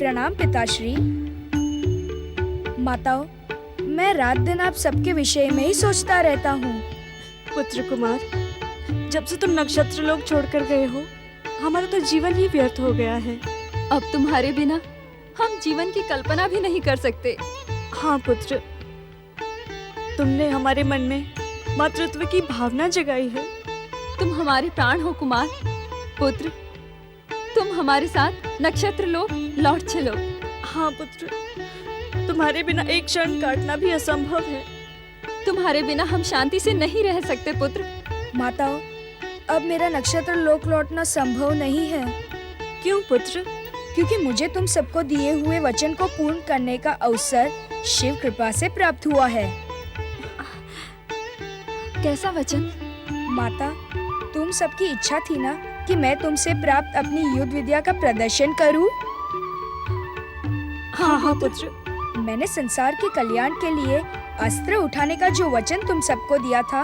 प्रणाम पिताश्री। माताओं, मैं रात दिन आप सबके विषय में ही सोचता रहता हूँ। पुत्र कुमार, जब से तुम नक्षत्र लोक छोड़कर गए हो, हमारा तो जीवन ही व्यर्थ हो गया है। अब तुम्हारे बिना हम जीवन की कल्पना भी नहीं कर सकते। हाँ पुत्र, तुमने हमारे मन में मातृत्व की भावना जगाई है। तुम हमारे प्राण हो कुमार। पुत्र, तुम हमारे साथ नक्षत्र लोक लौट चलो। हाँ पुत्र, तुम्हारे बिना एक क्षण काटना भी असंभव है। तुम्हारे बिना हम शांति से नहीं रह सकते पुत्र। माताओं, अब मेरा नक्षत्र लोक लौटना संभव नहीं है। क्यों पुत्र? क्योंकि मुझे तुम सबको दिए हुए वचन को पूर्ण करने का अवसर शिव कृपा से प्राप्त हुआ है। कैसा वचन? माता, तुम सबकी इच्छा थी ना कि मैं तुमसे प्राप्त अपनी युद्ध विद्या का प्रदर्शन करूं? हाँ पुत्र, मैंने संसार के कल्याण के लिए अस्त्र उठाने का जो वचन तुम सबको दिया था,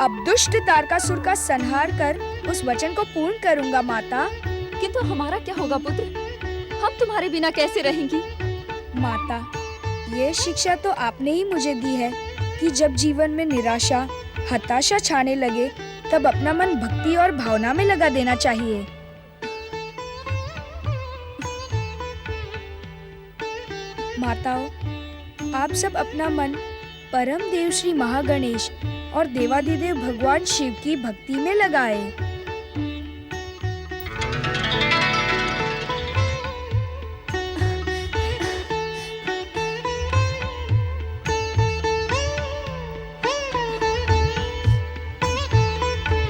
अब दुष्ट तारकासुर का संहार कर उस वचन को पूर्ण करूंगा माता। किंतु हमारा क्या होगा पुत्र? हम तुम्हारे बिना कैसे रहेंगी? माता, ये शिक्षा तो आपने ही मुझे दी है कि जब जीवन में निराशा, हताशा छाने लगे, तब अपना मन भक्ति और भावना में लगा देना चाहिए। माताओं, आप सब अपना मन परम देव श्री महागणेश और देवादिदेव भगवान शिव की भक्ति में लगाए।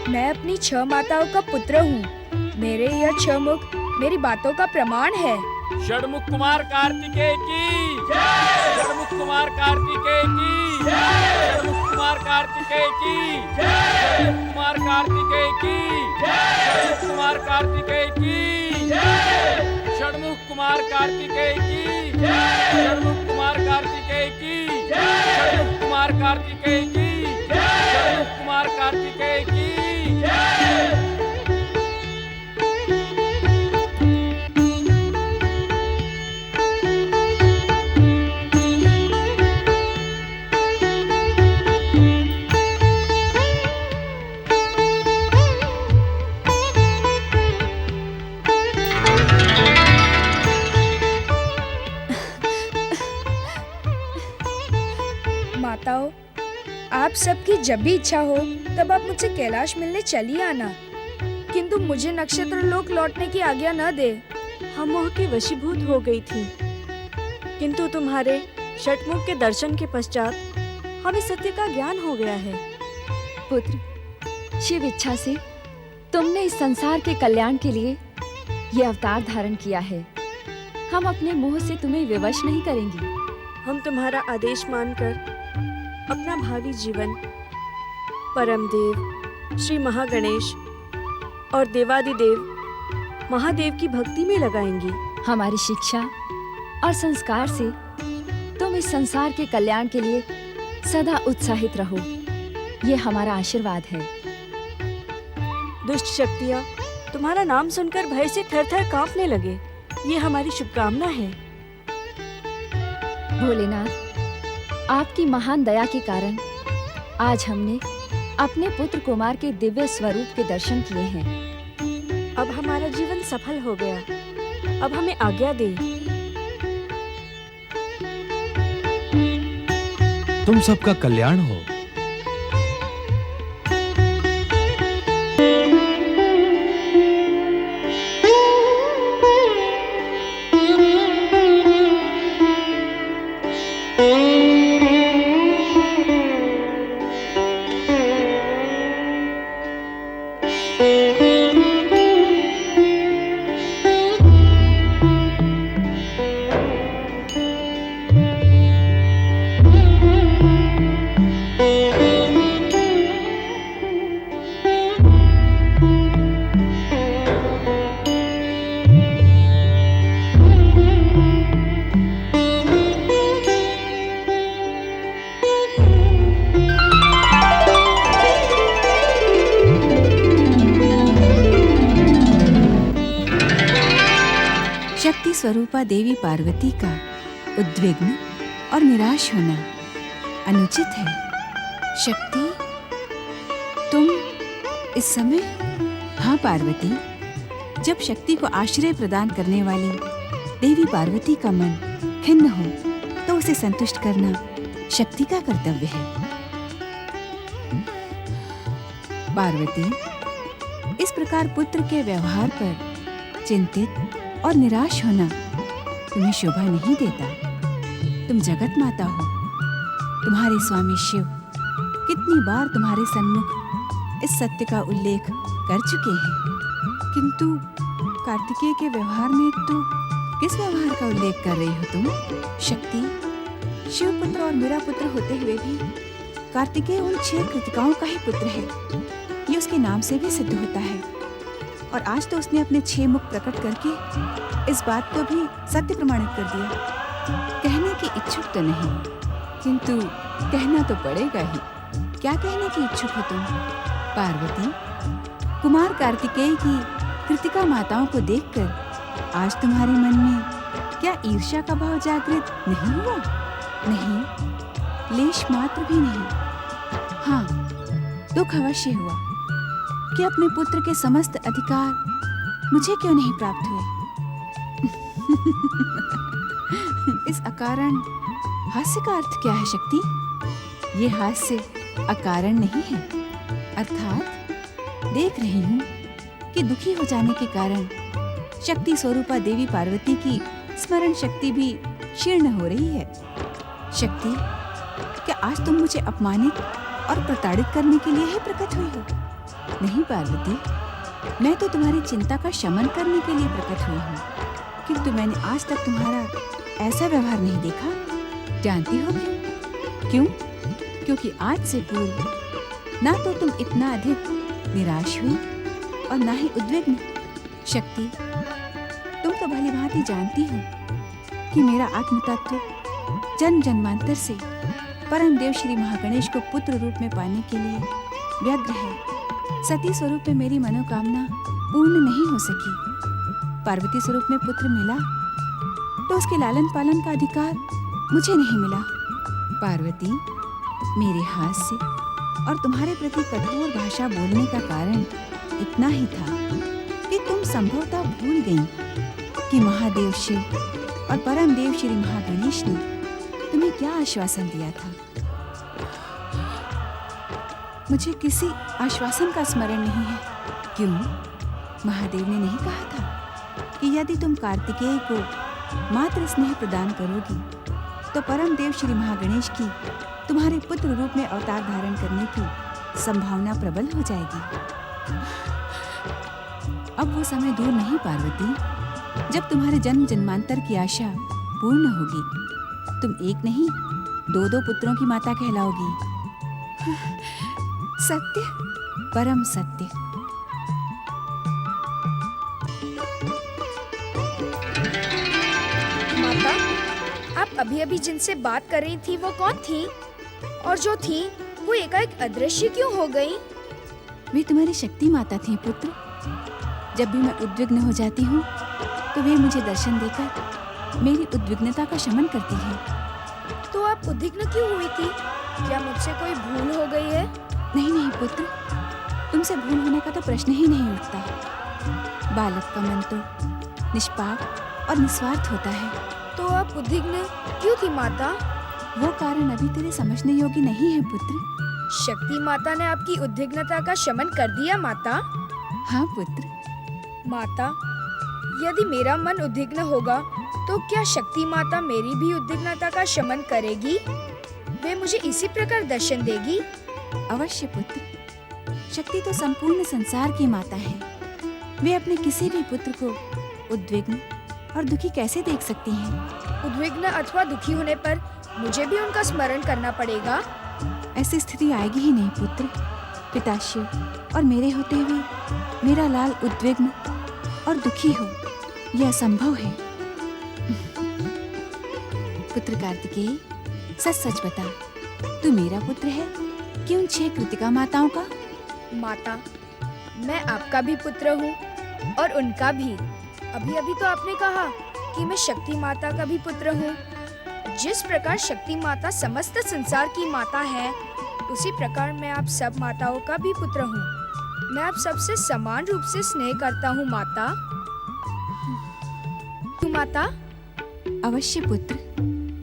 मैं अपनी 6 माताओं का पुत्र हूँ। मेरे यह 6 मुख मेरी बातों का प्रमाण है। षणमुख कुमार कार्तिकेय की जय। षणमुख कुमार कार्तिकेय की जय। षणमुख कुमार कार्तिकेय की जय। षणमुख कुमार कार्तिकेय की जय। षणमुख कुमार कार्तिकेय की जय। षणमुख कुमार कार्तिकेय की जय। षणमुख कुमार कार्तिकेय की जय। षणमुख कुमार कार्तिकेय की जय। षणमुख कुमार कार्तिकेय की जय। माताओं, आप सबकी जब भी इच्छा हो तब आप मुझसे कैलाश मिलने चली आना, किंतु मुझे नक्षत्र लोक लौटने की आज्ञा न दे। हम मोह की वशीभूत हो गई थी, किंतु तुम्हारे षटमुख के दर्शन के पश्चात हमें सत्य का ज्ञान हो गया है। पुत्र, शिव इच्छा से तुमने इस संसार के कल्याण के लिए ये अवतार धारण किया है। हम अपने मोह से तुम्हें विवश नहीं करेंगे। हम तुम्हारा आदेश मानकर अपना भावी जीवन परम देव श्री महागणेश और देवादिदेव महादेव की भक्ति में लगाएंगी। हमारी शिक्षा और संस्कार से तुम इस संसार के कल्याण के लिए सदा उत्साहित रहो, ये हमारा आशीर्वाद है। दुष्ट शक्तियाँ तुम्हारा नाम सुनकर भय से थर-थर कांपने लगे, ये हमारी शुभकामना है। भोलेनाथ, आपकी महान दया के कारण आज हमने अपने पुत्र कुमार के दिव्य स्वरूप के दर्शन किए हैं। अब हमारा जीवन सफल हो गया। अब हमें आज्ञा दे। तुम सबका कल्याण हो। शक्ति स्वरूपा देवी पार्वती का उद्विग्न और निराश होना अनुचित है। शक्ति, तुम इस समय? हाँ पार्वती, जब शक्ति को आश्रय प्रदान करने वाली देवी पार्वती का मन खिन्न हो तो उसे संतुष्ट करना शक्ति का कर्तव्य है। पार्वती, इस प्रकार पुत्र के व्यवहार पर चिंतित और निराश होना तुम्हें शोभा नहीं देता। तुम जगत माता हो। तुम्हारे स्वामी शिव कितनी बार तुम्हारे सन्मुख इस सत्य का उल्लेख कर चुके हैं, किंतु कार्तिकेय के व्यवहार में तो किस व्यवहार का उल्लेख कर रही हो तुम? शक्ति, शिव पुत्र और मेरा पुत्र होते हुए भी कार्तिकेय उन 6 कृतिकाओं का ही पुत्र है। ये उसके नाम से भी सिद्ध होता है। और आज तो उसने अपने 6 मुख प्रकट करके इस बात को भी सत्य प्रमाणित कर दिया। कहने की इच्छुक तो नहीं, किंतु कहना तो पड़ेगा ही। क्या कहने की इच्छुक हो तुम? पार्वती, कुमार कार्तिकेय की कृतिका माताओं को देखकर आज तुम्हारे मन में क्या ईर्ष्या का भाव जागृत नहीं हुआ? नहीं, लेश मात्र भी नहीं। हाँ, दुख अवश्य हुआ कि अपने पुत्र के समस्त अधिकार मुझे क्यों नहीं प्राप्त हुए। इस अकारण हास्य का अर्थ क्या है शक्ति? ये हास्य अकारण नहीं है। अर्थात देख रही हूँ कि दुखी हो जाने के कारण शक्ति स्वरूपा देवी पार्वती की स्मरण शक्ति भी क्षीर्ण हो रही है। शक्ति, क्या आज तुम मुझे अपमानित और प्रताड़ित करने के लिए ही प्रकट हुई हो? नहीं पार्वती, मैं तो तुम्हारी चिंता का शमन करने के लिए प्रकट हुई हूँ, किंतु मैंने आज तक तुम्हारा ऐसा व्यवहार नहीं देखा। जानती हो क्यों? क्यों? क्योंकि आज से पूर्व ना तो तुम इतना अधिक निराश हुई और ना ही उद्विग्न। शक्ति, तुम तो भली भांति जानती हो कि मेरा आत्म तत्व जन्म जन्मांतर से परम देव श्री महागणेश को पुत्र रूप में पाने के लिए व्यग्र है। सती स्वरूप में मेरी मनोकामना पूर्ण नहीं हो सकी। पार्वती स्वरूप में पुत्र मिला तो उसके लालन पालन का अधिकार मुझे नहीं मिला। पार्वती, मेरे हास्य और तुम्हारे प्रति कठोर भाषा बोलने का कारण इतना ही था कि तुम संभवतः भूल गईं कि महादेव शिव और परम देव श्री महागणेश ने तुम्हें क्या आश्वासन दिया था। मुझे किसी आश्वासन का स्मरण नहीं है। क्यों? महादेव ने नहीं कहा था कि यदि तुम कार्तिकेय को मात्र स्नेह प्रदान करोगी तो परम देव श्री महागणेश की तुम्हारे पुत्र रूप में अवतार धारण करने की संभावना प्रबल हो जाएगी। अब वो समय दूर नहीं पार्वती, जब तुम्हारे जन्म जन्मांतर की आशा पूर्ण होगी। तुम एक नहीं 2-2 पुत्रों की माता कहलाओगी। सत्य, परम सत्य। माता, आप अभी अभी जिनसे बात कर रही थी वो कौन थी? और जो थी वो एकाएक अदृश्य क्यों हो गई? वे तुम्हारी शक्ति माता थी पुत्र। जब भी मैं उद्विग्न हो जाती हूँ तो वे मुझे दर्शन देकर मेरी उद्विग्नता का शमन करती है। तो आप उद्विग्न क्यों हुई थी? क्या मुझसे कोई भूल हो गई है? नहीं नहीं पुत्र, तुमसे भूल होने का तो प्रश्न ही नहीं उठता। बालक का मन तो निष्पाप और निस्वार्थ होता है। तो आप उद्विग्न क्यों थी माता? वो कारण अभी तेरे समझने योग्य नहीं है पुत्र। शक्ति माता ने आपकी उद्विग्नता का शमन कर दिया माता? हाँ पुत्र। माता, यदि मेरा मन उद्विग्न होगा तो क्या शक्ति माता मेरी भी उद्विग्नता का शमन करेगी? वे मुझे इसी प्रकार दर्शन देगी? अवश्य पुत्र। शक्ति तो संपूर्ण संसार की माता है। वे अपने किसी भी पुत्र को उद्विग्न और दुखी कैसे देख सकती हैं? उद्विग्न अथवा दुखी होने पर मुझे भी उनका स्मरण करना पड़ेगा। ऐसी स्थिति आएगी ही नहीं पुत्र। पिता शिव और मेरे होते हुए मेरा लाल उद्विग्न और दुखी हो, यह असंभव है। पुत्र कार्तिकेय, सच सच बता, तू मेरा पुत्र है कि उन 6 कृतिका माताओं का? माता, मैं आपका भी पुत्र हूँ और उनका भी। अभी अभी तो आपने कहा कि मैं शक्ति माता का भी पुत्र हूँ। जिस प्रकार शक्ति माता समस्त संसार की माता है, उसी प्रकार मैं आप सब माताओं का भी पुत्र हूँ। मैं आप सबसे समान रूप से स्नेह करता हूँ माता। तू माता, अवश्य पुत्र।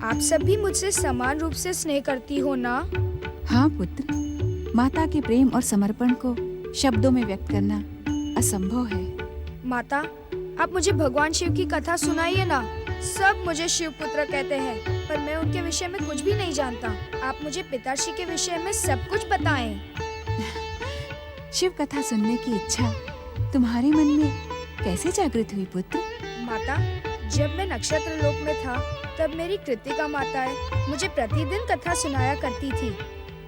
आप सब भी मुझसे समान रूप से स्नेह करती हो ना? हाँ पुत्र, माता के प्रेम और समर्पण को शब्दों में व्यक्त करना असंभव है। माता, आप मुझे भगवान शिव की कथा सुनाइए ना। सब मुझे शिव पुत्र कहते हैं, पर मैं उनके विषय में कुछ भी नहीं जानता। आप मुझे पिताश्री के विषय में सब कुछ बताएं। शिव कथा सुनने की इच्छा तुम्हारे मन में कैसे जागृत हुई पुत्र? माता, जब मैं नक्षत्र लोक में था, तब मेरी कृतिका माताएं मुझे प्रतिदिन कथा सुनाया करती थी।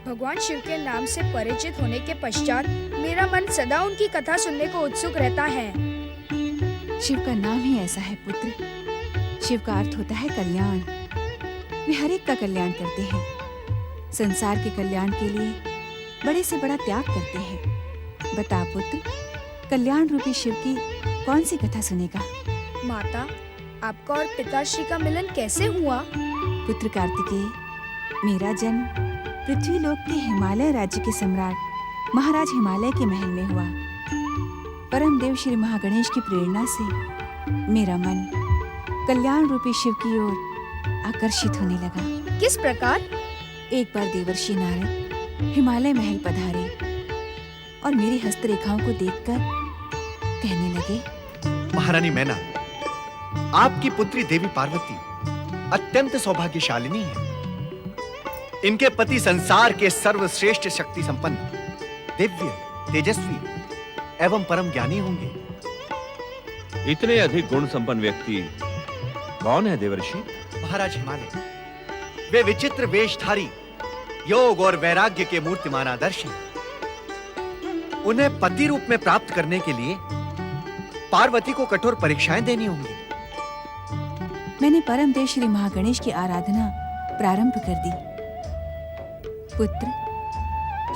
भगवान शिव के नाम से परिचित होने के पश्चात मेरा मन सदा उनकी कथा सुनने को उत्सुक रहता है। शिव का नाम ही ऐसा है पुत्र। शिव का अर्थ होता है कल्याण। वे हर एक का कल्याण करते हैं। संसार के कल्याण के लिए बड़े से बड़ा त्याग करते हैं। बता पुत्र, कल्याण रूपी शिव की कौन सी कथा सुनेगा? माता, आपका और पिताश्री का मिलन कैसे हुआ? पुत्र कार्तिकेय, मेरा जन्म पृथ्वी लोक के हिमालय राज्य के सम्राट महाराज हिमालय के महल में हुआ। परम देव श्री महागणेश की प्रेरणा से मेरा मन कल्याण रूपी शिव की ओर आकर्षित होने लगा। किस प्रकार? एक बार देवर्षि नारद हिमालय महल पधारे और मेरी हस्तरेखाओं को देखकर कहने लगे, महारानी मैना, आपकी पुत्री देवी पार्वती अत्यंत सौभाग्यशालिनी है। इनके पति संसार के सर्वश्रेष्ठ शक्ति संपन्न, दिव्य, तेजस्वी एवं परम ज्ञानी होंगे। इतने अधिक गुण संपन्न व्यक्ति कौन है देवर्षि? महाराज हिमालय, वे विचित्र वेशधारी, योग और वैराग्य के मूर्तिमान आदर्श हैं। उन्हें पति रूप में प्राप्त करने के लिए पार्वती को कठोर परीक्षाएं देनी होंगी। मैंने परम देव श्री महागणेश की आराधना प्रारंभ कर दी। पुत्र,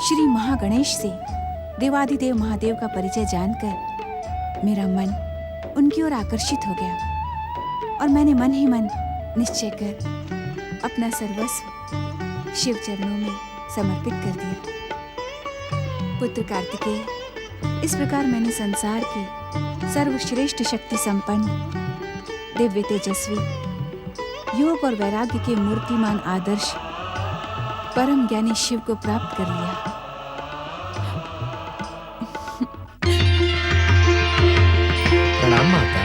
श्री महागणेश से देवादिदेव महादेव का परिचय जानकर मेरा मन उनकी ओर आकर्षित हो गया और मैंने मन ही मन निश्चय कर अपना सर्वस्व शिव चरणों में समर्पित कर दिया। पुत्र कार्तिकेय, इस प्रकार मैंने संसार की सर्वश्रेष्ठ शक्ति संपन्न, दिव्य तेजस्वी, योग और वैराग्य के मूर्तिमान आदर्श परम ज्ञानी शिव को प्राप्त कर लिया। प्रणाम माता।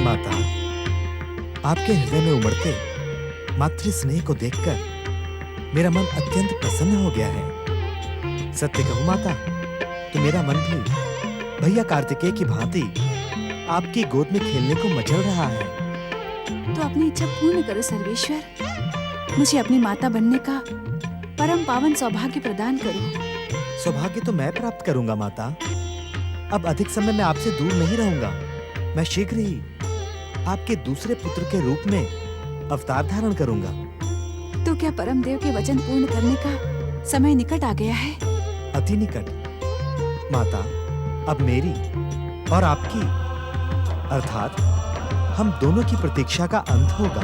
माता, आपके हृदय में उमड़ते मातृ स्नेह को देखकर मेरा मन अत्यंत प्रसन्न हो गया है। सत्य कहूं माता, तो मेरा मन भी भैया कार्तिकेय की भांति आपकी गोद में खेलने को मचल रहा है। तो अपनी इच्छा पूर्ण करो सर्वेश्वर। मुझे अपनी माता बनने का परम पावन सौभाग्य प्रदान करो। सौभाग्य तो मैं प्राप्त करूंगा माता। अब अधिक समय मैं आपसे दूर नहीं रहूंगा। मैं शीघ्र ही आपके दूसरे पुत्र के रूप में अवतार धारण करूंगा। तो क्या परम देव के वचन पूर्ण करने का समय निकट आ गया है? अति निकट माता। अब मेरी और आपकी अर्थात हम दोनों की प्रतीक्षा का अंत होगा।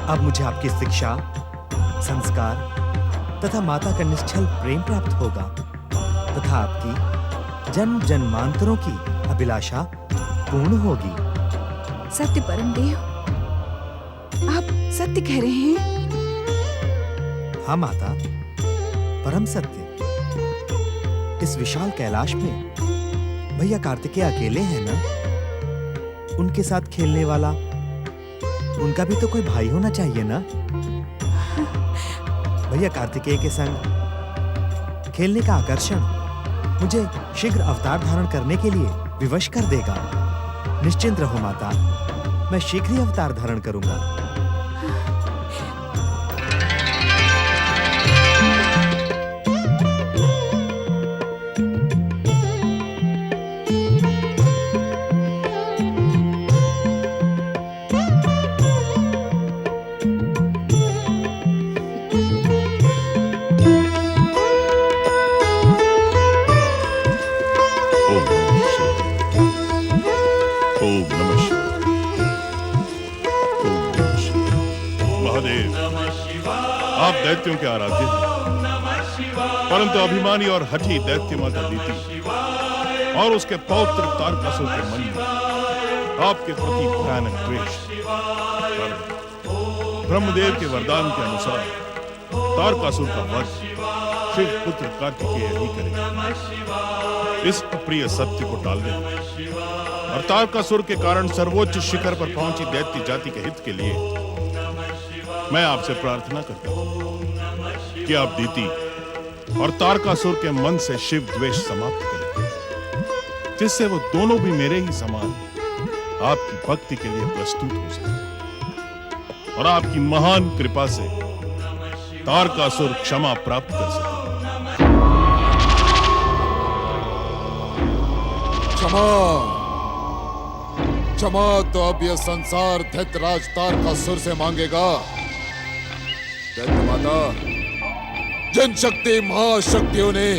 अब मुझे आपकी शिक्षा, संस्कार तथा माता का निश्चल प्रेम प्राप्त होगा तथा आपकी जन्म जन्मांतरों की अभिलाषा पूर्ण होगी। सत्य परम देव, आप सत्य कह रहे हैं? हाँ माता, परम सत्य। इस विशाल कैलाश में भैया कार्तिकेय अकेले हैं ना? उनके साथ खेलने वाला उनका भी तो कोई भाई होना चाहिए ना? भैया कार्तिकेय के संग खेलने का आकर्षण मुझे शीघ्र अवतार धारण करने के लिए विवश कर देगा। निश्चिंत रहो माता, मैं शीघ्र ही अवतार धारण करूंगा। महादेव, आप दैत्यों के आराध्य हैं, परंतु अभिमानी और हठी दैत्य माता अदिति और उसके पौत्र तारकासुर के मन में आपके प्रति भयानक द्वेष। ब्रह्मदेव के वरदान के अनुसार तारकासुर का वध शिव पुत्र कार्तिकेय ही करेगा। इस अप्रिय सत्य को टालने और तारकासुर के कारण सर्वोच्च शिखर पर पहुंची दैत्य जाति के हित के लिए मैं आपसे प्रार्थना करता हूं कि आप दीति और तारकासुर के मन से शिव द्वेष समाप्त करें, जिससे वो दोनों भी मेरे ही समान आपकी भक्ति के लिए प्रस्तुत हो सके और आपकी महान कृपा से तारकासुर क्षमा प्राप्त कर सके। क्षमा, क्षमा तो अब यह संसार दैत्यराज तारकासुर से मांगेगा। दैत्य माता, जिन शक्ति महाशक्तियों ने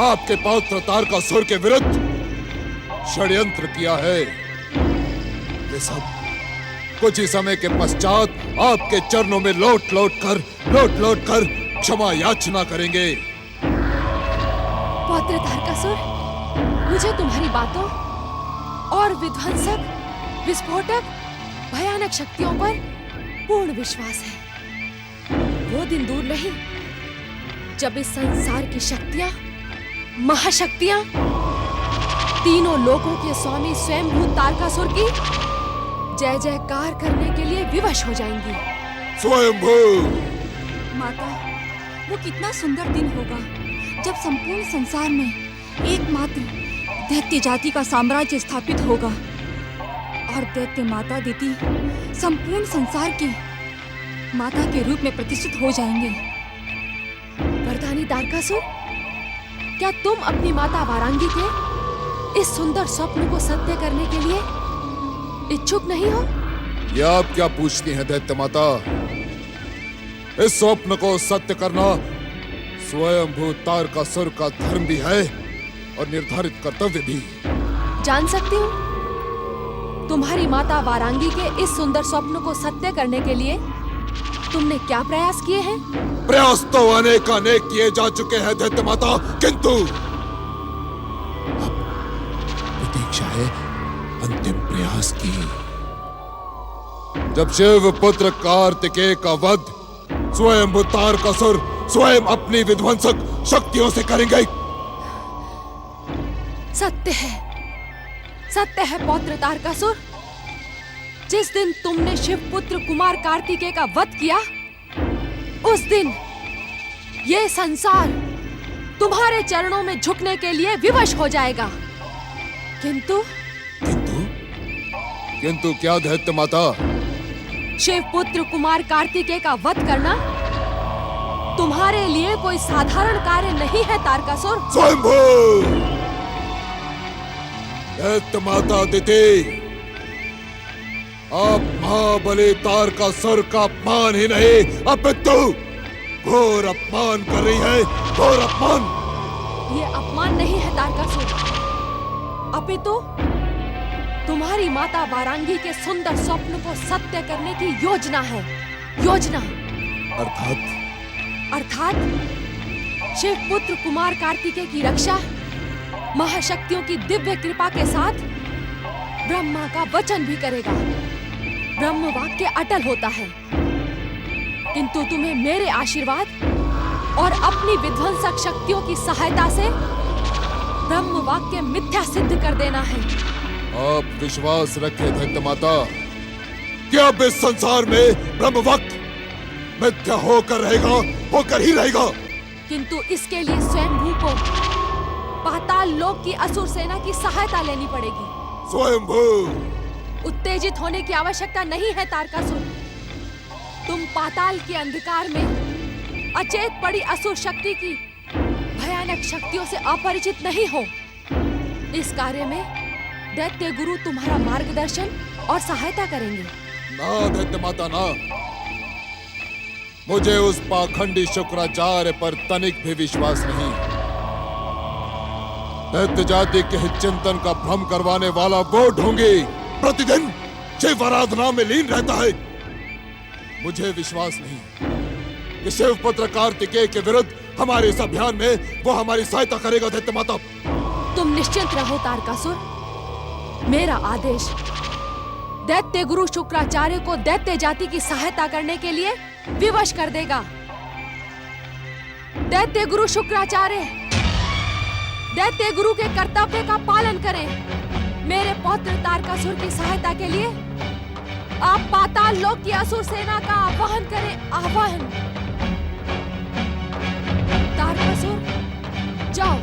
आपके पौत्र तारकासुर के विरुद्ध षड्यंत्र किया है, वे सब कुछ ही समय के पश्चात आपके चरणों में लौट लौट कर क्षमा याचना करेंगे। पौत्र तारकासुर, मुझे तुम्हारी बातों और विध्वंसक, विस्फोटक, भयानक शक्तियों पर पूर्ण विश्वास है। वो दिन दूर नहीं जब इस संसार की शक्तियां, महाशक्तियां, तीनों लोकों के स्वामी स्वयंभू तारकासुर की जय जयकार करने के लिए विवश हो जाएंगी। स्वयंभू माता, वो कितना सुंदर दिन होगा जब संपूर्ण संसार में एकमात्र दैत्य जाति का साम्राज्य स्थापित होगा और दैत्य माता अदिति संपूर्ण संसार की माता के रूप में प्रतिष्ठित हो जाएंगे। वरदानी तारकासुर, क्या तुम अपनी माता वारांगी के इस सुंदर स्वप्न को सत्य करने के लिए इच्छुक नहीं हो? ये आप क्या पूछती हैं दैत्य माता? इस स्वप्न को सत्य करना स्वयंभू तारकासुर का धर्म भी है और निर्धारित कर्तव्य भी। जान सकती हूँ तुम्हारी माता वारांगी के इस सुंदर स्वप्न को सत्य करने के लिए तुमने क्या प्रयास किए हैं? प्रयास तो अनेक किए जा चुके हैं दैत्य माता, किंतु अब प्रतीक्षा है अंतिम प्रयास की। जब शिव पुत्र कार्तिकेय का वध स्वयं तारकासुर स्वयं अपनी विध्वंसक शक्तियों से करेंगे। सत्य है पौत्र तारकासुर। जिस दिन तुमने शिव पुत्र कुमार कार्तिकेय का वध किया, उस दिन ये संसार तुम्हारे चरणों में झुकने के लिए विवश हो जाएगा। किंतु क्या दैत्य माता? शिव पुत्र कुमार कार्तिकेय का वध करना तुम्हारे लिए कोई साधारण कार्य नहीं है तारकासुर। स्वयंभू दैत्य माता अदिति, आप महाबली तारकासुर का अपमान ही नहीं अपितु घोर अपमान कर रही है, घोर अपमान। ये अपमान नहीं है तारकासुर, अपितु तुम्हारी माता वारांगी के सुंदर स्वप्न को सत्य करने की योजना है। योजना अर्थात शिव पुत्र कुमार कार्तिकेय की रक्षा महाशक्तियों की दिव्य कृपा के साथ ब्रह्मा का वचन भी करेगा। ब्रह्म वाक्य अटल होता है, किंतु तुम्हें मेरे आशीर्वाद और अपनी विध्वंसक शक्तियों की सहायता से ब्रह्म वाक्य मिथ्या सिद्ध कर देना है। आप विश्वास रखें दैत्य माता कि अब इस संसार में ब्रह्म वाक्य मिथ्या होकर ही रहेगा। किंतु इसके लिए स्वयंभू को पाताल लोक की असुर सेना की सहायता लेनी पड़ेगी। स्वयंभू उत्तेजित होने की आवश्यकता नहीं है तारकासुर। तुम पाताल के अंधकार में अचेत पड़ी असुर शक्ति की भयानक शक्तियों से अपरिचित नहीं हो। इस कार्य में दैत्य गुरु तुम्हारा मार्गदर्शन और सहायता करेंगे। ना दैत्य माता ना, मुझे उस पाखंडी शुक्राचार्य पर तनिक भी विश्वास नहीं। दैत्य जाति के हित चिंतन का भ्रम करवाने वाला वो ढोंगी प्रतिदिन शिव आराधना में लीन रहता है। मुझे विश्वास नहीं कि शिवपुत्र कार्तिकेय के विरुद्ध हमारे इस अभियान में वो हमारी सहायता करेगा। दैत्य माता, तुम निश्चिंत रहो तारकासुर। मेरा आदेश दैत्य गुरु शुक्राचार्य को दैत्य जाति की सहायता करने के लिए विवश कर देगा। दैत्य गुरु शुक्राचार्य दैत्य गुरु के कर्तव्य का पालन करें। मेरे पौत्र तारकासुर की सहायता के लिए आप पाताल लोक की असुर सेना का आह्वान करें। आह्वान। तारकासुर जाओ,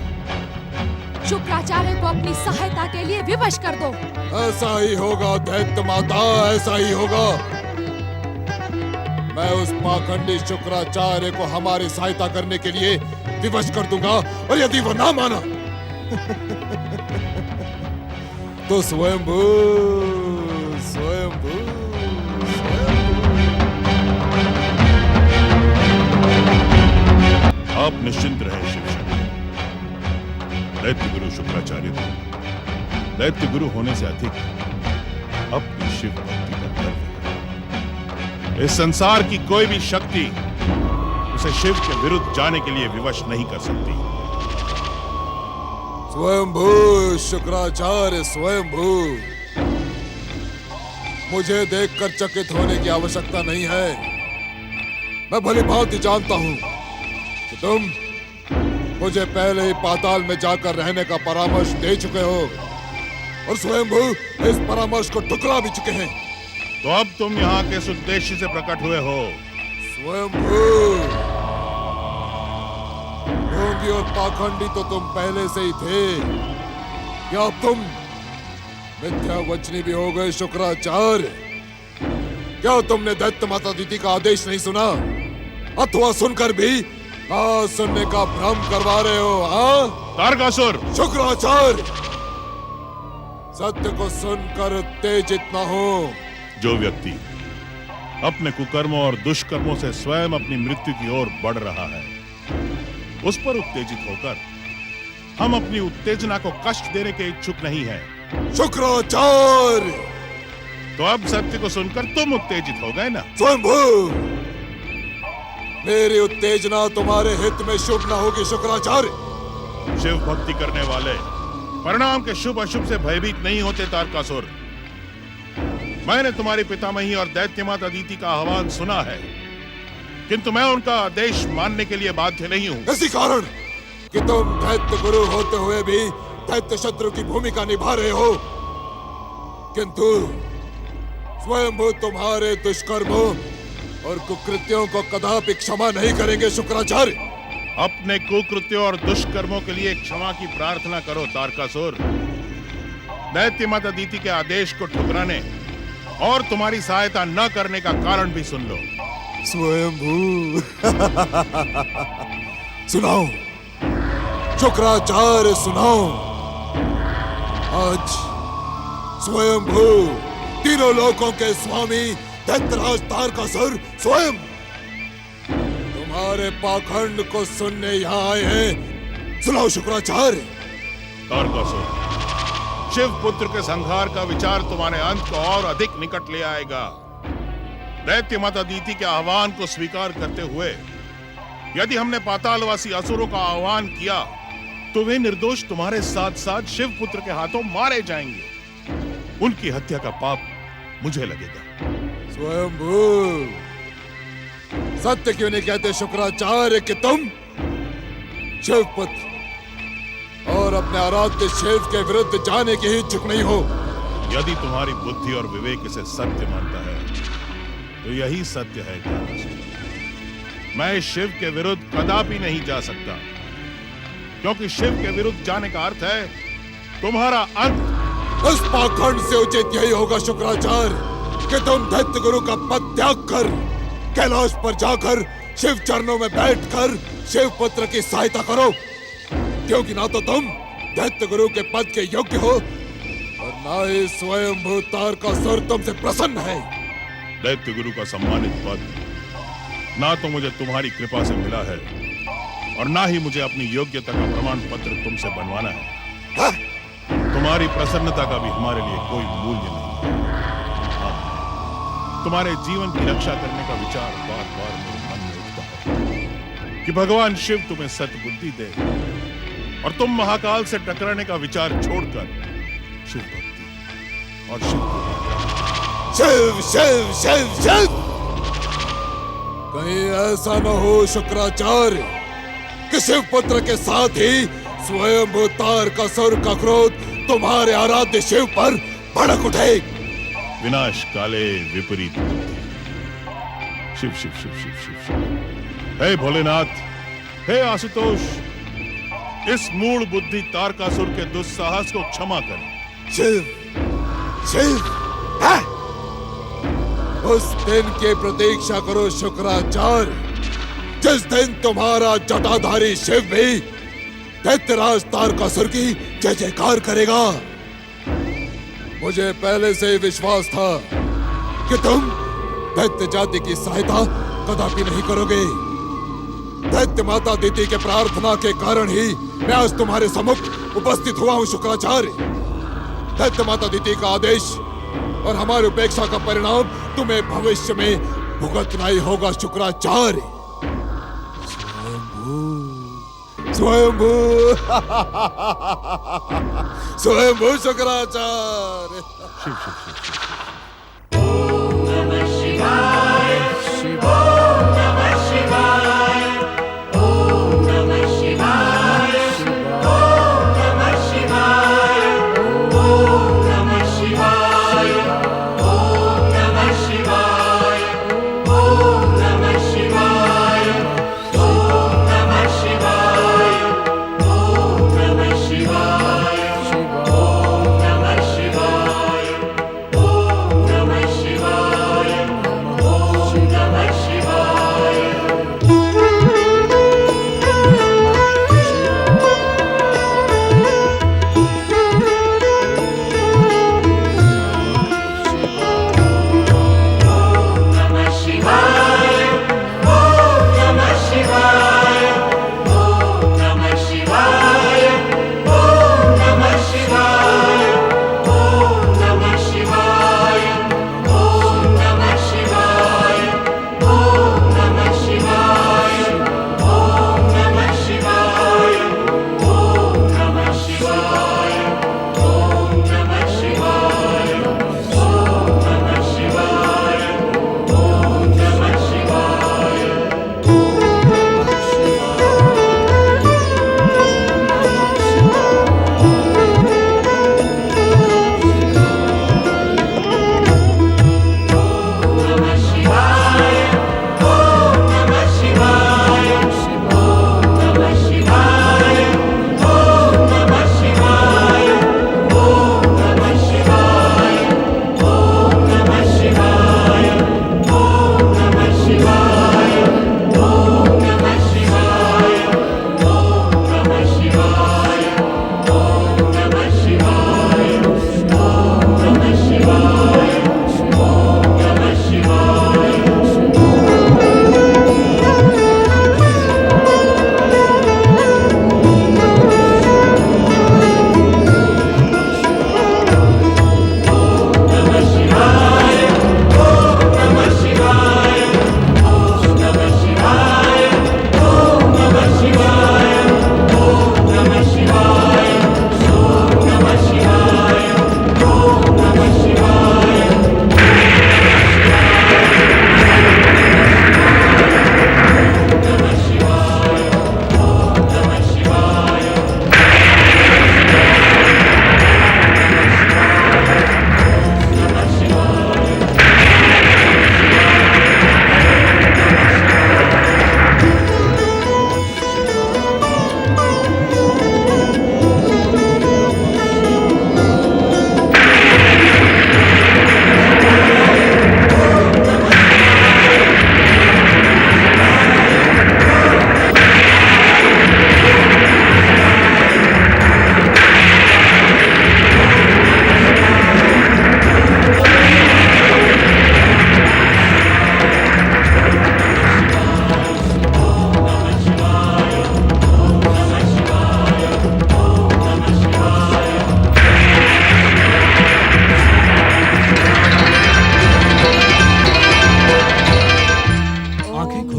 शुक्राचार्य को अपनी सहायता के लिए विवश कर दो। ऐसा ही होगा दैत्य माता, ऐसा ही होगा। मैं उस पाखंडी शुक्राचार्य को हमारी सहायता करने के लिए विवश कर दूंगा, और यदि वो ना माना तो स्वयंभू स्वयंभू आप निश्चिंत रहे शिव शंकर। दैत्य गुरु शुक्राचार्य को दैत्य गुरु होने से अधिक अपनी शिव भक्ति का गर्व है। इस संसार की कोई भी शक्ति उसे शिव के विरुद्ध जाने के लिए विवश नहीं कर सकती। स्वयंभू शुक्राचार्य स्वयंभू, मुझे देखकर चकित होने की आवश्यकता नहीं है। मैं भली भांति जानता हूं कि तुम मुझे पहले ही पाताल में जाकर रहने का परामर्श दे चुके हो, और स्वयंभू इस परामर्श को ठुकरा भी चुके हैं। तो अब तुम यहाँ किस उद्देश्य से प्रकट हुए हो? स्वयंभू, ढोंगी और पाखंडी तो तुम पहले से ही थे, क्या अब तुम मिथ्या वचनी भी हो गए शुक्राचार्य? क्या तुमने दैत्य माता दीदी का आदेश नहीं सुना, अथवा सुनकर भी ना सुनने का भ्रम करवा रहे हो? हाँ तारकासुर! शुक्राचार्य, सत्य को सुनकर उत्तेजित न हो। जो व्यक्ति अपने कुकर्मों और दुष्कर्मों से स्वयं अपनी मृत्यु की ओर बढ़ रहा है, उस पर उत्तेजित होकर हम अपनी उत्तेजना को कष्ट देने के इच्छुक नहीं हैं। शुक्राचार्य, तो अब सत्य को सुनकर तुम उत्तेजित हो गए ना? स्वयंभू, मेरी उत्तेजना तुम्हारे हित में शुभ न होगी शुक्राचार्य। शिव भक्ति करने वाले परिणाम के शुभ अशुभ से भयभीत नहीं होते तारकासुर। मैंने तुम्हारी पितामही और दैत्य माता अदिति का आह्वान सुना है, किंतु मैं उनका आदेश मानने के लिए बाध्य नहीं हूँ। इसी कारण कि तुम दैत्य गुरु होते हुए भी दैत्य शत्रु की भूमिका निभा रहे हो, किंतु स्वयंभू तुम्हारे दुष्कर्मों और कुकृत्यों को कदापि क्षमा नहीं करेंगे शुक्राचार्य। अपने कुकृत्यों और दुष्कर्मों के लिए क्षमा की प्रार्थना करो तारकासुर। दैत्य माता अदिति के आदेश को ठुकराने और तुम्हारी सहायता न करने का कारण भी सुन लो। स्वयंभू सुनाओ शुक्राचार्य, सुनाओ। आज स्वयंभू तीनों लोकों के स्वामी दैत्यराज तारकासुर स्वयं तुम्हारे पाखंड को सुनने यहाँ आए हैं। सुनाओ शुक्राचार्य। तारकासुर, शिव पुत्र के संहार का विचार तुम्हारे अंत को और अधिक निकट ले आएगा। दैत्य माता अदिति के आह्वान को स्वीकार करते हुए यदि हमने पातालवासी असुरों का आह्वान किया, तो वे निर्दोष तुम्हारे साथ साथ शिव पुत्र के हाथों मारे जाएंगे। उनकी हत्या का पाप मुझे लगेगा। स्वयंभू, सत्य क्यों नहीं कहते शुक्राचार्य कि तुम शिव पुत्र और अपने आराध्य शिव के विरुद्ध जाने के ही इच्छुक नहीं हो? यदि तुम्हारी बुद्धि और विवेक इसे सत्य मानता है, तो यही सत्य है तारकासुर। मैं शिव के विरुद्ध कदापि नहीं जा सकता, क्योंकि शिव के विरुद्ध जाने का अर्थ है तुम्हारा अंत। इस पाखंड से उचित यही होगा शुक्राचार्य कि तुम दैत्य गुरु का पद त्याग कर कैलाश पर जाकर शिव चरणों में बैठकर शिव पुत्र की सहायता करो, क्योंकि ना तो तुम दैत्य गुरु के पद के योग्य हो और ना ही स्वयंभू तारकासुर तुमसे प्रसन्न है। दैत्य गुरु का सम्मानित पद ना तो मुझे तुम्हारी कृपा से मिला है, और ना ही मुझे अपनी योग्यता का प्रमाण पत्र तुमसे बनवाना है। तुम्हारी प्रसन्नता का भी हमारे लिए कोई मूल्य नहीं है। तुम्हारे जीवन की रक्षा करने का विचार बार बार मेरे मन में उठता है कि भगवान शिव तुम्हें सद्बुद्धि दे और तुम महाकाल से टकराने का विचार छोड़कर शिव भक्ति और शिव को शिव शिव शिव शिव। कहीं ऐसा न हो शुक्राचार्य कि शिव पुत्र के साथ ही स्वयं तारकासुर का क्रोध तुम्हारे आराध्य शिव पर भड़क उठे। विनाश काले विपरीत बुद्धि। शिव शिव शिव शिव शिव शिव। हे भोलेनाथ, हे आशुतोष, इस मूल बुद्धि तारकासुर के दुस्साहस को क्षमा करें। शिव शिव है? उस दिन की प्रतीक्षा करो शुक्राचार्य, जिस दिन तुम्हारा जटाधारी शिव भी दैत्यराज तारकासुर की जय जयकार करेगा। मुझे पहले से ही विश्वास था कि तुम दैत्य जाति की सहायता कदापि नहीं करोगे। दैत्य माता दीति के प्रार्थना के कारण ही मैं आज तुम्हारे सम्मुख उपस्थित हुआ हूँ शुक्राचार्य। दैत्य माता दीति का आदेश और हमारी उपेक्षा का परिणाम तुम्हें भविष्य में भुगतना ही होगा शुक्राचार्य। स्वयंभू स्वयंभू शुक्राचार्य। शिव शिव शिव शिव।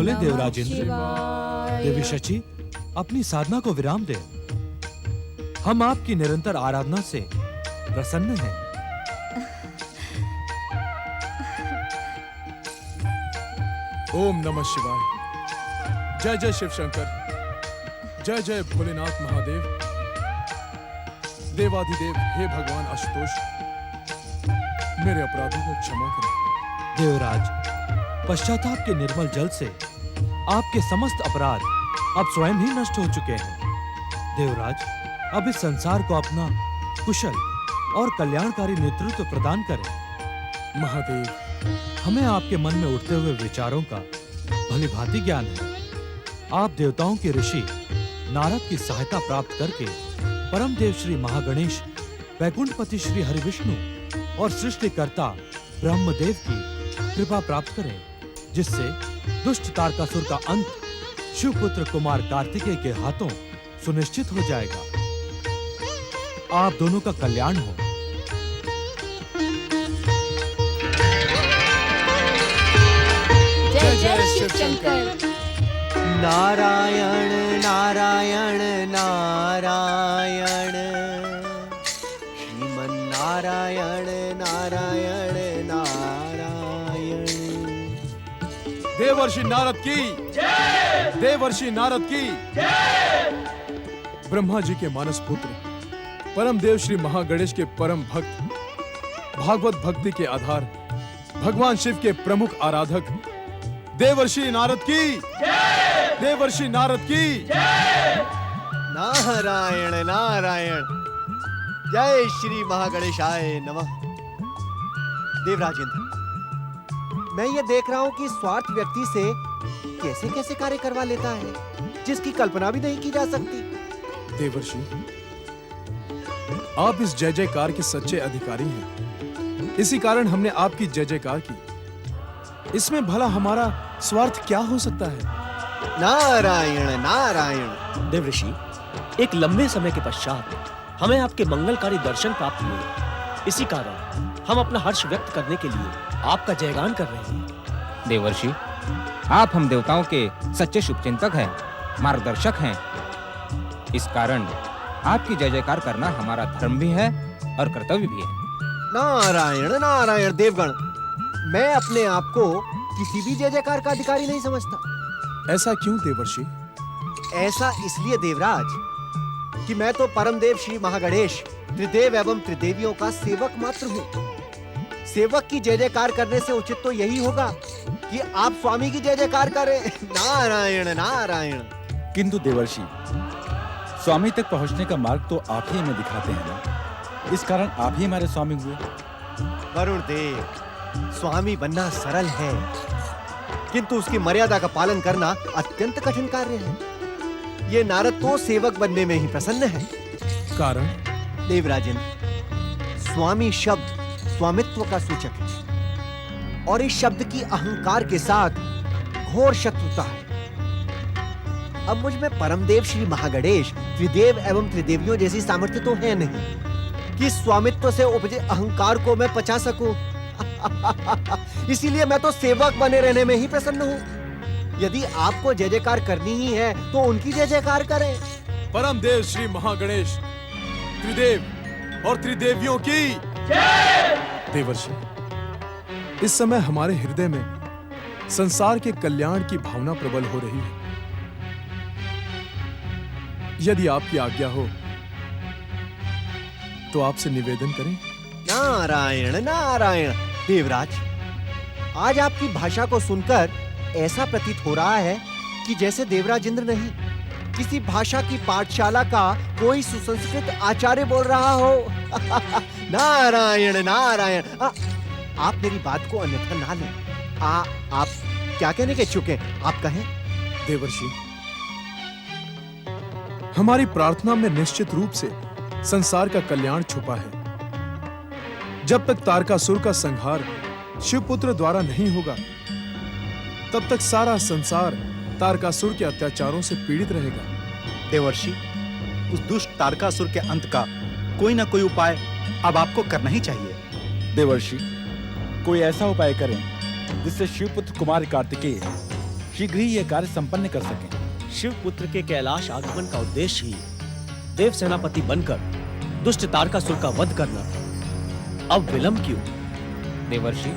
खोले देवराजेंद्र। देवी शची, अपनी साधना को विराम दें। हम आपकी निरंतर आराधना से प्रसन्न हैं। ओम नमः शिवाय। जय जय शिव शंकर। जय जय भोलेनाथ महादेव। देवाधिदेव हे भगवान आशुतोष, मेरे अपराधों को क्षमा करें। देवराज, पश्चाताप के निर्मल जल से आपके समस्त अपराध अब स्वयं ही नष्ट हो चुके हैं। देवराज, अब इस संसार को अपना कुशल और कल्याणकारी नेतृत्व प्रदान करें। महादेव, हमें आपके मन में उठते हुए विचारों का भलीभांति ज्ञान है। आप देवताओं के ऋषि नारद की सहायता प्राप्त करके परम देव श्री महागणेश, वैकुंठपति श्री हरिविष्णु और सृष्टिकर्ता ब्रह्मदेव की कृपा प्राप्त करें, जिससे दुष्ट तारकासुर का अंत शिवपुत्र कुमार कार्तिकेय के हाथों सुनिश्चित हो जाएगा। आप दोनों का कल्याण हो। जय जय शिव शंकर। नारायण नारायण नारायण, श्रीमन नारायण नारायण नारायण। देवर्षि नारद की जय। देवर्षि नारद की जय। ब्रह्मा जी के मानस पुत्र परम देव श्री महागणेश के परम भक्त, भागवत भक्ति के आधार, भगवान शिव के प्रमुख आराधक देवर्षि नारद की जय। देवर्षि नारद की जय। नारायण नारायण, जय श्री महागणेशाय नमः। देवराजेंद्र, मैं ये देख रहा हूँ कि स्वार्थ व्यक्ति से कैसे कैसे कार्य करवा लेता है, जिसकी कल्पना भी नहीं की जा सकती। देवर्षि, आप इस जय जयकार के सच्चे अधिकारी हैं। इसी कारण हमने आपकी जय जयकार की। इसमें भला हमारा स्वार्थ क्या हो सकता है? नारायण नारायण। देवऋषि, एक लंबे समय के पश्चात हमें आपके मंगलकारी दर्शन प्राप्त हुए। इसी कारण हम अपना हर्ष व्यक्त करने के लिए आपका जयगान कर रहे हैं। देवर्षि, आप हम देवताओं के सच्चे शुभचिंतक हैं, मार्गदर्शक हैं। इस कारण आपकी जय जयकार करना हमारा धर्म भी है और कर्तव्य भी है। नारायण नारायण। देवगण, मैं अपने आप को किसी भी जय जयकार का अधिकारी नहीं समझता। ऐसा क्यों देवर्षि? ऐसा इसलिए देवराज कि मैं तो परम देव श्री महागणेश, त्रिदेव एवं त्रिदेवियों का सेवक मात्र हूँ। सेवक की जय जयकार करने से उचित तो यही होगा कि आप स्वामी की जय जयकार करें। नारायण नारायण। किंतु देवर्षि, स्वामी तक पहुंचने का मार्ग तो आप ही हमें दिखाते हैं ना, इस कारण आप ही हमारे स्वामी हुए। वरुण देव, स्वामी बनना सरल है, किंतु उसकी मर्यादा का पालन करना अत्यंत कठिन कार्य है। ये नारद तो सेवक बनने में ही प्रसन्न है। कारण? देवराजेंद्र, स्वामी शब्द स्वामित्व का सूचक है और इस शब्द की अहंकार के साथ घोर शत्रुता है। अब मुझ में परमदेव श्री महागणेश, त्रिदेव एवं त्रिदेवियों जैसी सामर्थ्य तो है नहीं कि स्वामित्व से उपजे अहंकार को मैं पचा सकूं। इसीलिए मैं तो सेवक बने रहने में ही प्रसन्न हूँ। यदि आपको जय जयकार करनी ही है तो उनकी जय जयकार करें। परम देव श्री महागणेश, त्रिदेव और त्रिदेवियों की जय। देवर्षि, इस समय हमारे हृदय में संसार के कल्याण की भावना प्रबल हो रही है। यदि आपकी आज्ञा हो तो आपसे निवेदन करें। नारायण नारायण। देवराज, आज आपकी भाषा को सुनकर ऐसा प्रतीत हो रहा है कि जैसे देवराजेंद्र नहीं, किसी भाषा की पाठशाला का कोई सुसंस्कृत आचार्य बोल रहा हो। नारायण नारायण। आप मेरी बात को अन्यथा ना लें। आप क्या कहने के इच्छुक हैं, आप कहें। देवर्षि, हमारी प्रार्थना में निश्चित रूप से संसार का कल्याण छुपा है। जब तक तारकासुर का संहार शिवपुत्र द्वारा नहीं होगा, तब तक सारा संसार तारकासुर के अत्याचारों से पीड़ित रहेगा। देवर्षि, उस दुष्ट तारकासुर के अंत का कोई ना कोई उपाय अब आपको करना ही चाहिए। देवर्षि, कोई ऐसा उपाय करें जिससे शिवपुत्र कुमार कार्तिकेय शीघ्र ही यह कार्य संपन्न कर सकें। शिव पुत्र के कैलाश आगमन का उद्देश्य ही देव सेनापति बनकर दुष्ट तारकासुर का वध करना था। अब विलंब क्यों? देवर्षि,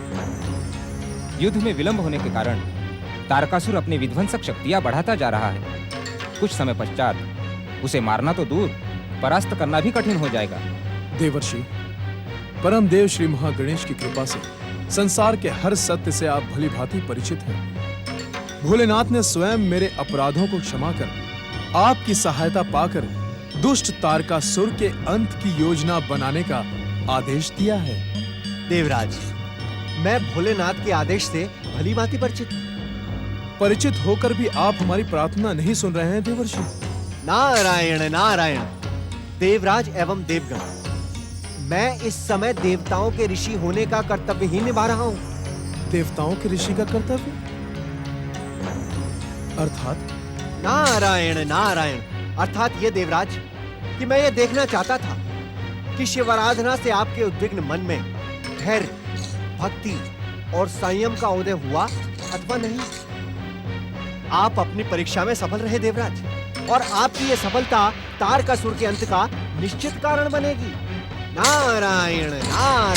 युद्ध में विलंब होने के कारण तारकासुर अपनी विध्वंसक शक्तियां बढ़ाता जा रहा है। कुछ समय पश्चात उसे मारना तो दूर, परास्त करना भी कठिन हो जाएगा। देवर्षि, परम देव श्री महागणेश की कृपा से संसार के हर सत्य से आप भली भांति परिचित हैं। भोलेनाथ ने स्वयं मेरे अपराधों को क्षमा कर आपकी सहायता पाकर दुष्ट तारकासुर के अंत की योजना बनाने का आदेश दिया है। देवराज, मैं भोलेनाथ के आदेश से भली भांति परिचित होकर भी आप हमारी प्रार्थना नहीं सुन रहे हैं देवर्षि। नारायण नारायण। देवराज एवं देवगण, मैं इस समय देवताओं के ऋषि होने का कर्तव्य ही निभा रहा हूँ। देवताओं के ऋषि का कर्तव्य अर्थात? नारायण नारायण, अर्थात ये देवराज कि मैं ये देखना चाहता था कि शिवाराधना से आपके उद्विग्न मन में धैर्य, भक्ति और संयम का उदय हुआ अथवा नहीं। आप अपनी परीक्षा में सफल रहे देवराज, और आपकी ये सफलता तारकासुर के अंत का निश्चित कारण बनेगी। नारायण नारायण।